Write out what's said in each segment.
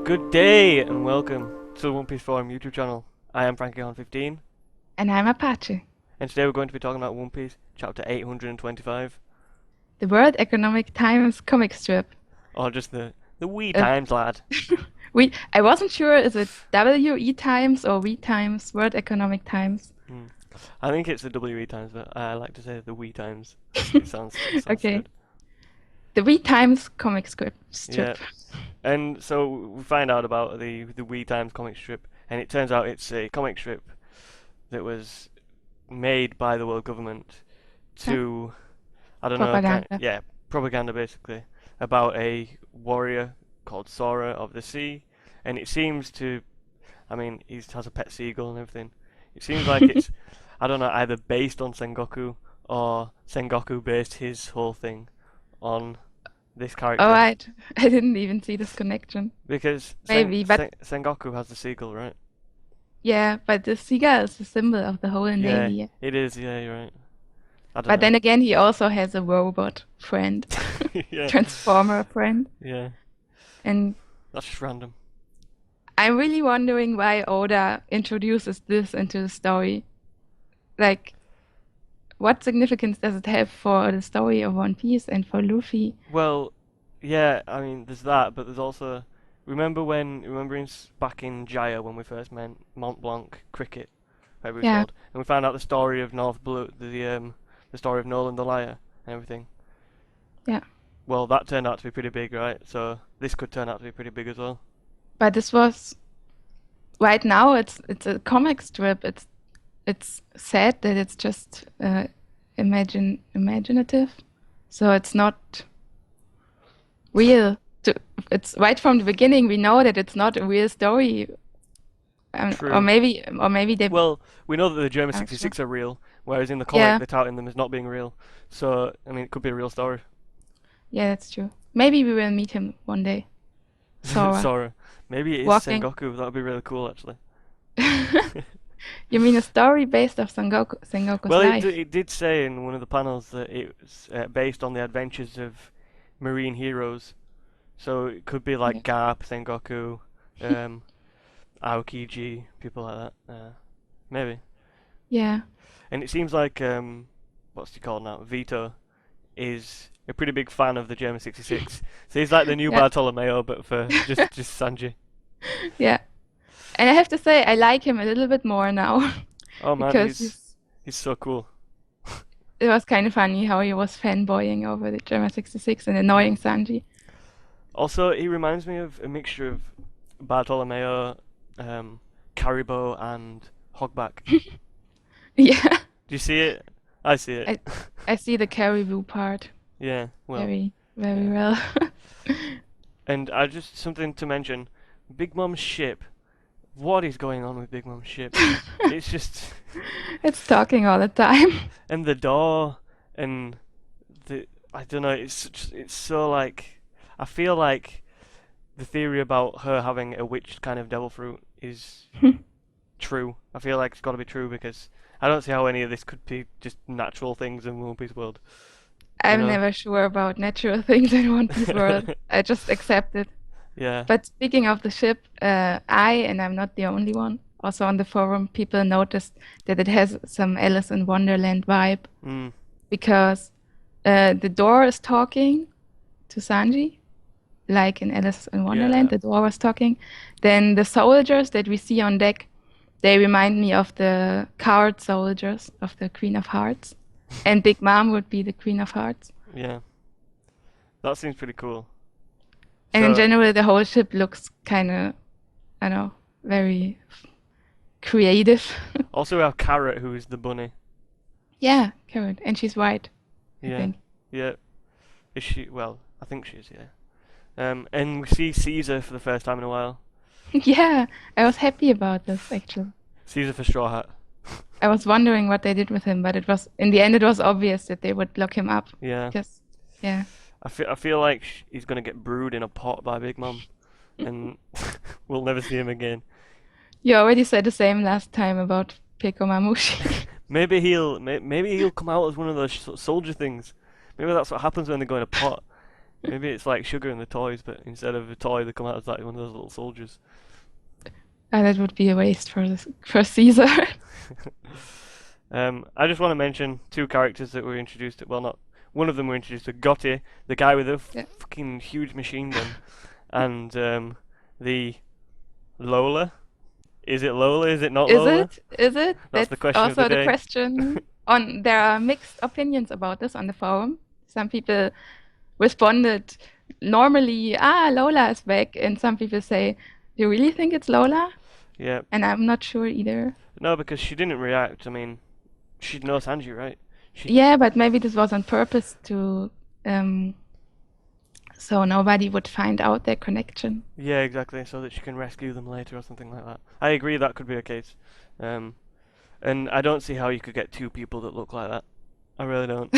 Good day and welcome to the One Piece Forum YouTube channel. I am Frankie15 And I'm Mapache, and today we're going to be talking about One Piece chapter 825, the World Economic Times comic strip. or just the wee Uh, times lad. I wasn't sure, is it WE Times or We Times, World Economic Times? Hmm. I think it's the WE times, but I like to say the wee times. It sounds Okay, good. the We Times comic Yeah. strip. And so we find out about the wee times comic strip, and it turns out it's a comic strip that was made by the world government Huh? to, I don't know, Propaganda. yeah, propaganda basically, about a warrior called Sora of the Sea, and it seems to, I mean, he has a pet seagull and everything. It seems like it's, I don't know, either based on Sengoku or Sengoku based his whole thing on this Oh, character I didn't even see this connection. because Maybe, but Sengoku has the seagull, right? yeah, but the seagull is the symbol of the whole Yeah, navy. it is. Yeah, you're right. I don't But know. then again, he also has a robot friend, Yeah, transformer friend, yeah. and That's just random. I'm really wondering why Oda introduces this into the story. Like, what significance does it have for the story of One Piece and for Luffy? Well, yeah. I mean, there's that, but there's also back in Jaya when we first met Mont Blanc cricket, whatever it's Yeah, called, and we found out the story of North Blue, the story of Nolan the Liar and everything. yeah. Well, that turned out to be pretty big, right? So this could turn out to be pretty big as well. But this was right now. It's a comic strip. It's sad that it's just imaginative, so it's not real. It's right from the beginning. We know that it's not a real story, or True. maybe they. Well, we know that the Germa I'm not sure. 66 are real, whereas in the comic Yeah, they're touting them as not being real. So, I mean, it could be a real story. yeah, that's true. Maybe we will meet him one day. Sora Sora. Maybe it is walking. Sengoku. That would be really cool, actually. You mean a story based off Sengoku's Well, life? it did say in one of the panels that it was based on the adventures of marine heroes. So it could be Yeah. like Garp, Sengoku, um, Aokiji, people like that. Maybe. Yeah. And it seems like what's he called now? Vito is a pretty big fan of the German 66. So he's like the new Yeah. Bartolomeo, but for just Sanji. Yeah. And I have to say, I like him a little bit more now Oh man, because he's so cool. it was kind of funny how he was fanboying over the Germa 66 and Mm. annoying Sanji. Also, he reminds me of a mixture of Bartolomeo, Caribou, and Hogback. Yeah. Do you see it? I see I it. I see the caribou part Yeah, well, very yeah. well. And I just something to mention, Big Mom's ship. What is going on with Big Mom's ship? It's just It's talking all the time. and the door and the I don't know. It's so like I feel like the theory about her having a witch kind of devil fruit is true. I feel like it's got to be true because I don't see how any of this could be just natural things in One Piece world. You I'm know? never sure about natural things in One Piece world. I just accept it. Yeah. But speaking of the ship, and I'm not the only one, also on the forum, people noticed that it has some Alice in Wonderland vibe Mm. because the door is talking to Sanji, like in Alice in Yeah. Wonderland, the door was talking. Then the soldiers that we see on deck, they remind me of the card soldiers of the Queen of Hearts. And Big Mom would be the Queen of Hearts. Yeah. That seems pretty cool. And in So general, the whole ship looks kind of, I don't know, very creative. also we have Carrot, who is the bunny. Yeah, Carrot. And she's white, I Yeah. think. Yeah. Is she? Well, I think she is. Yeah. And we see Caesar for the first time in a while. Yeah, I was happy about this actually. Caesar for Straw Hat. I was wondering what they did with him, but in the end, it was obvious that they would lock him up Yeah. because, yeah. I feel like he's gonna get brewed in a pot by Big Mom, and we'll never see him again. You already said the same last time about Peko Mamushi. Maybe he'll come out as one of those soldier things. Maybe that's what happens when they go in a pot. Maybe it's like Sugar and the Toys, but instead of a toy, they come out as like one of those little soldiers. That would be a waste for Caesar. I just want to mention two characters that were introduced. Well, not one of them were introduced to Gotti, the guy with the Yeah. fucking huge machine gun, and the Lola. Is it Lola? Is it not Is Lola? it? Is it? That's the That's question of the also the day. question. There are mixed opinions about this on the forum. Some people responded normally, Lola is back, and some people say, "Do you really think it's Lola?" Yeah. And I'm not sure either. No, because she didn't react. I mean, she'd know Sanji, right? She. Yeah, but maybe this was on purpose to so nobody would find out their connection. Yeah, exactly. So that she can rescue them later or something like that. I agree that could be a case. And I don't see how you could get two people that look like that. I really don't.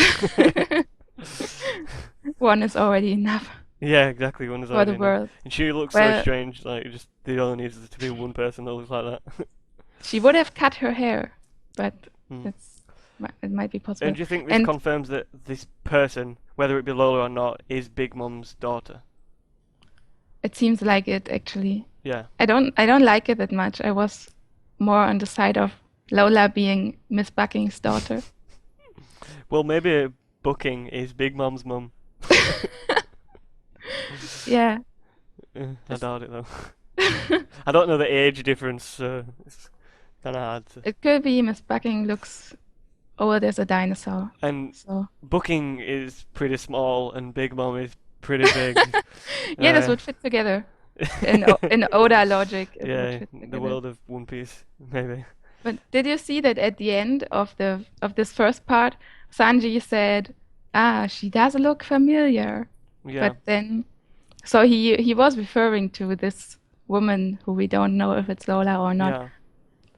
One is already enough Yeah, exactly. One is for already the enough. world. And she looks so Well, strange. Like, just the only needs to be one person that looks like that. she would have cut her hair, but Hmm. it might be possible. And do you think this And confirms that this person, whether it be Lola or not, is Big Mom's daughter? it seems like it actually. Yeah. I don't like it that much. I was more on the side of Lola being Miss Bucking's daughter. Well, maybe Booking is Big Mom's mum. Yeah. I Just- doubt it though. I don't know the age difference, so it's kind of hard to. It could be Miss Bucking looks old as a dinosaur. And So Booking is pretty small, and Big Mom is pretty big. yeah, this Uh, would fit together. In Oda logic, it would Yeah, fit the together. world of One Piece, maybe. But did you see that at the end of this first part, Sanji said, she does look familiar. Yeah, But then, so he was referring to this woman who we don't know if it's Lola or not. yeah,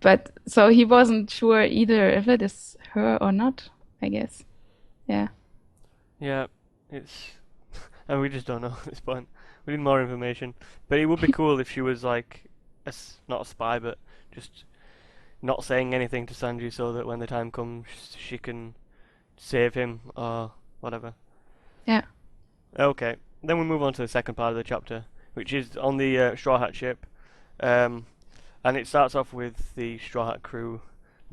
But so he wasn't sure either if it is her or not, I guess. Yeah. yeah. It's, and we just don't know at this point. We need more information. But it would be cool if she was like, not a spy, but just not saying anything to Sanji, so that when the time comes, she can save him or whatever. Yeah. Okay, then we move on to the second part of the chapter, which is on the Straw Hat ship, and it starts off with the Straw Hat crew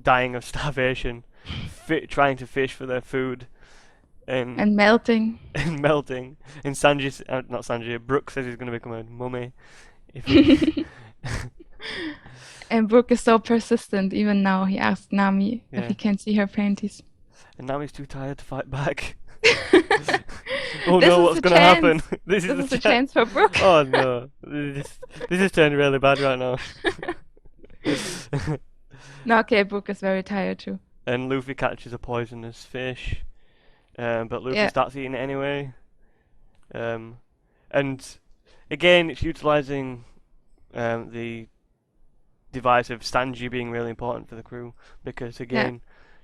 dying of starvation, trying to fish for their food, and And melting. and melting. And Sanji, not Sanji, Brooke says he's going to become a mummy. If he, And Brooke is so persistent. Even now, he asked Nami if Yeah. he can see her panties. and now he's too tired to fight back. Oh This no, is what's a going to happen? chance. This This is is the a chance for Brooke. Oh no, this is turning really bad right now. No, okay, Brooke is very tired too. And Luffy catches a poisonous fish, but Luffy Yeah. starts eating it anyway. And again, it's utilizing the device of Sanji being really important for the crew, because again,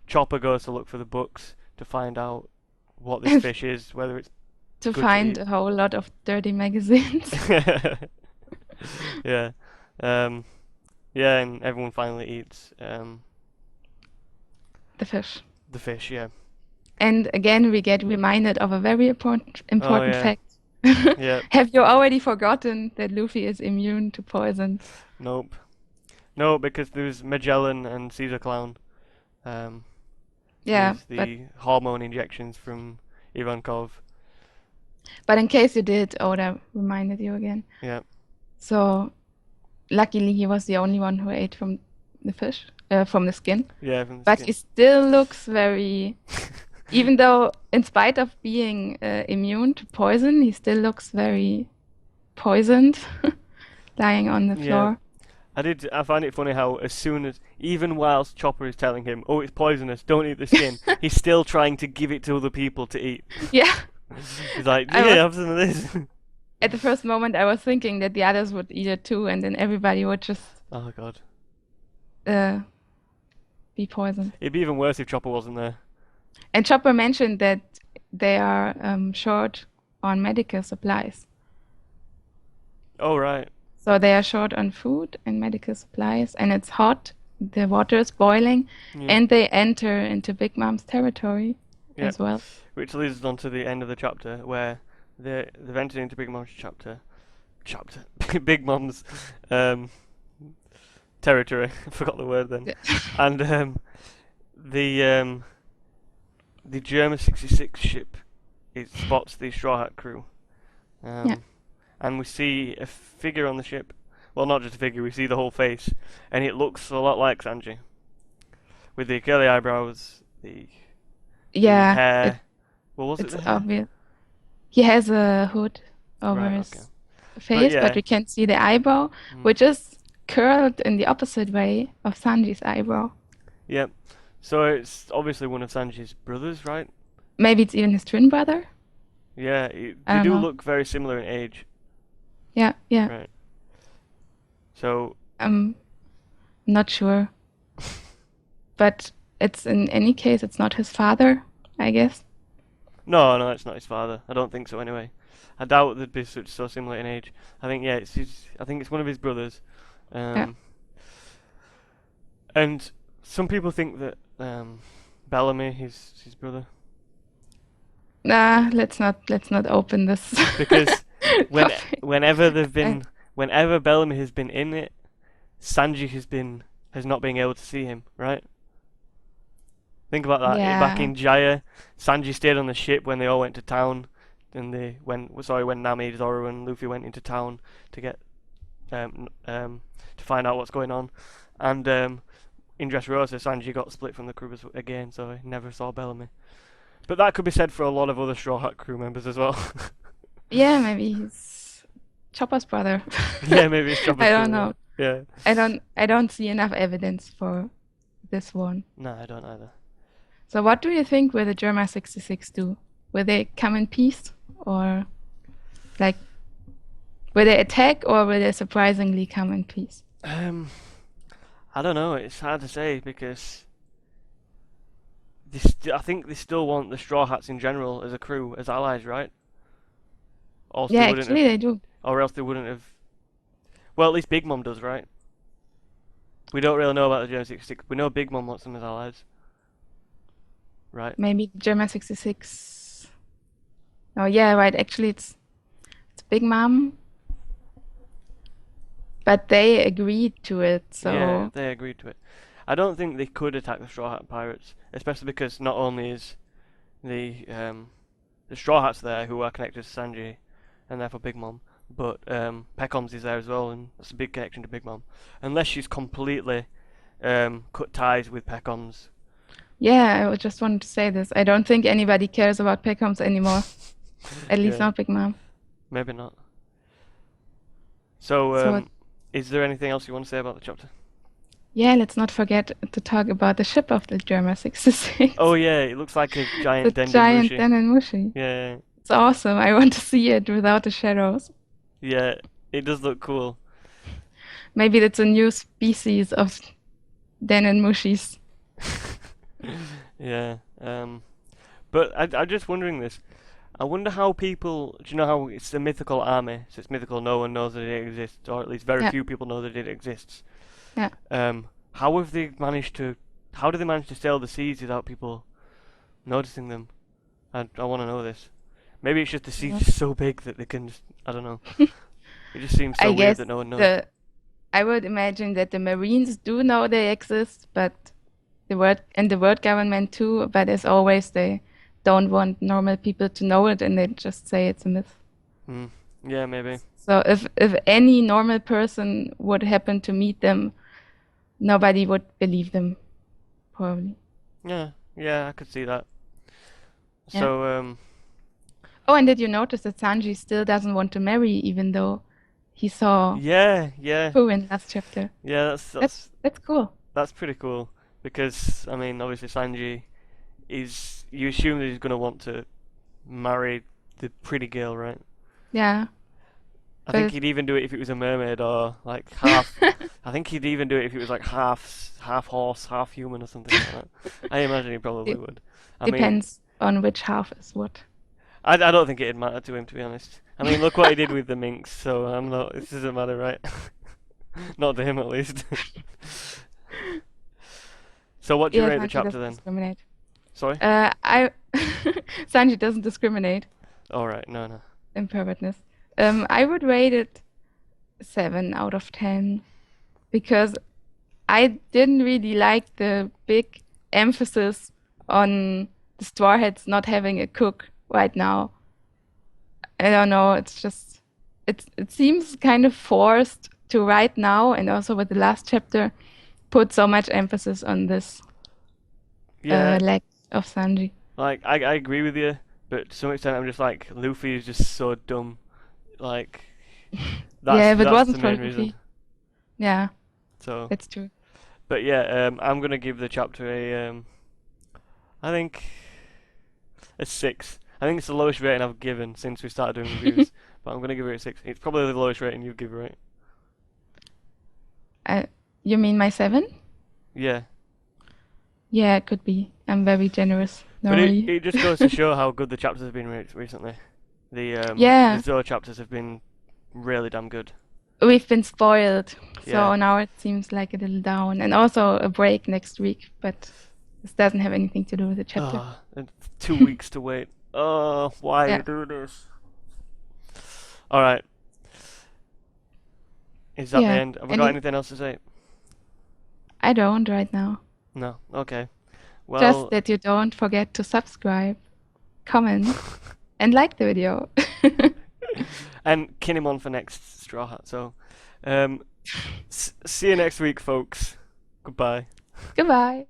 Chopper goes to look for the books to find out what this fish is, whether it's To Good to find eat. a whole lot of dirty magazines. yeah, yeah, and everyone finally eats The fish. the fish. Yeah, And again, we get reminded of a very important yeah. fact. yeah. Have you already forgotten that Luffy is immune to poison? Nope. No, because there's Magellan and Caesar Clown. Yeah, There's the hormone injections from Ivankov. but in case you did, Oda reminded you again. Yeah. So, luckily, he was the only one who ate from the fish, from the skin. Yeah, from the But skin. he still looks very, even though, in spite of being immune to poison, he still looks very poisoned, lying on the Yeah. floor. I find it funny how as soon as, even whilst Chopper is telling him, oh, it's poisonous, don't eat the skin, he's still trying to give it to other people to eat. Yeah. He's like, I yeah, have some of this. At the first moment, I was thinking that the others would eat it too, and then everybody would just Oh, God. be poisoned. It'd be even worse if Chopper wasn't there. And Chopper mentioned that they are short on medical supplies. Oh, right. So they are short on food and medical supplies, and it's hot, the water is boiling, Yeah. and they enter into Big Mom's territory Yeah. as well. Which leads us on to the end of the chapter, where they've entered into Big Mom's chapter Big Mom's um territory. I forgot the word then. And the the Germa 66 ship, it spots the Straw Hat crew. Yeah. And we see a figure on the ship. Well, not just a figure, we see the whole face, and it looks a lot like Sanji, with the curly eyebrows, the Yeah, hair. What was it? it's The hair? obvious. He has a hood over Right. his Okay. face, but yeah. we can see the eyebrow, Mm. which is curled in the opposite way of Sanji's eyebrow. Yep. So it's obviously one of Sanji's brothers, right? Maybe it's even his twin brother. Yeah. I They don't do know. look very similar in age. Yeah, yeah. Right. So I'm not sure, but it's in any case, it's not his father, I guess. no, it's not his father. I don't think so anyway. I doubt they'd be so similar in age. I think it's his. I think it's one of his brothers. Yeah. And some people think that Bellamy is his brother Nah, let's not open this because when topic. whenever they've I, been whenever Bellamy has been in it, Sanji has not been able to see him. Right? Think about that. Back yeah, in Jaya, Sanji stayed on the ship when they all went to town, and when Nami, Zoro, and Luffy went into town to get to find out what's going on, and in Dressrosa, Sanji got split from the crew again, so he never saw Bellamy. But that could be said for a lot of other Straw Hat crew members as well. yeah, maybe he's Chopper's brother. Yeah, maybe it's Chopper's I don't brother. know. Yeah. I don't see enough evidence for this one. No, I don't either. So what do you think will the Germa 66 do? Will they come in peace, or like will they attack, or will they surprisingly come in peace? I don't know. It's hard to say because I think they still want the Straw Hats in general as a crew, as allies, right? Or else they Yeah, wouldn't actually have, they do. or else they wouldn't have. Well, at least Big Mom does, right? We don't really know about the Germa 66. We know Big Mom wants them as allies, right? Maybe Germa 66. Oh yeah, right. Actually, it's Big Mom, but they agreed to it. Yeah, So they agreed to it. I don't think they could attack the Straw Hat Pirates, especially because not only is the Straw Hats there who are connected to Sanji, and therefore Big Mom, but Peckham's is there as well, and that's a big connection to Big Mom. Unless she's completely cut ties with Peckham's. yeah, I just wanted to say this. I don't think anybody cares about Peckhams anymore. At least Yeah, not Big Mom. maybe not. So, So is there anything else you want to say about the chapter? yeah, let's not forget to talk about the ship of the Germa 66. Oh yeah, it looks like a The giant giant Dendemushi. Denenmushi. Yeah, It's awesome. I want to see it without the shadows. yeah, it does look cool. Maybe that's a new species of Denenmushis. Yeah, but I'm just wondering this. I wonder how people. Do you know how it's a mythical army? So it's mythical. No one knows that it exists, or at least very Yeah, few people know that it exists. yeah. How have they managed to? How do they manage to sail the seas without people noticing them? I want to know this. Maybe it's just the sea's Well, just so big that they can just. I don't know. It just seems I so weird guess that no one knows. I would imagine that the Marines do know they exist, but the world government too, but as always they don't want normal people to know it and they just say it's a myth. Hmm. Yeah, maybe. So if any normal person would happen to meet them, nobody would believe them, probably. Yeah, I could see that. Yeah. So, Oh, and did you notice that Sanji still doesn't want to marry even though he saw yeah, Fu in last chapter? yeah. That's cool. That's pretty cool because I mean, obviously Sanji is. You assume that he's gonna want to marry the pretty girl, right? Yeah. I think But he'd even do it if it was a mermaid or like half. I think he'd even do it if it was like half horse, half human or something like that. I imagine he probably it would. I mean, depends on which half is what. I don't think it'd matter to him to be honest. I mean, look what he did with the minx, so I'm not. This doesn't matter, right? Not to him at least. So what do you Yeah, rate the Sanji chapter doesn't then? discriminate. Sorry? I Sanji doesn't discriminate. All right, no. imperfectness. I would rate it 7 out of 10 because I didn't really like the big emphasis on the Straw Hats not having a cook right now. I don't know, it's just it seems kind of forced to right now, and also with the last chapter put so much emphasis on this Yeah, lack of Sanji. like I agree with you, but to some extent I'm just like Luffy is just so dumb. Like Yeah, if it that's the wasn't for main reason. Luffy, yeah, So, that's true. but yeah, I'm gonna give the chapter a I think a 6. I think it's the lowest rating I've given since we started doing reviews, but I'm gonna give it a 6. It's probably the lowest rating you've given, right? You mean my 7? Yeah. Yeah, it could be. I'm very generous But it, normally. it just goes to show how good the chapters have been recently. The Yeah, Zoro chapters have been really damn good. we've been spoiled, Yeah. so now it seems like a little down, and also a break next week, but this doesn't have anything to do with the chapter. And 2 weeks to wait. Oh, why Yeah, you do this? All right. Is that the yeah. end? Have we got anything else to say? I don't right now. No. Okay. Just Well, that you don't forget to subscribe, comment, and like the video. and Kinemon for next Straw Hat. So, see you next week, folks. Goodbye. Goodbye.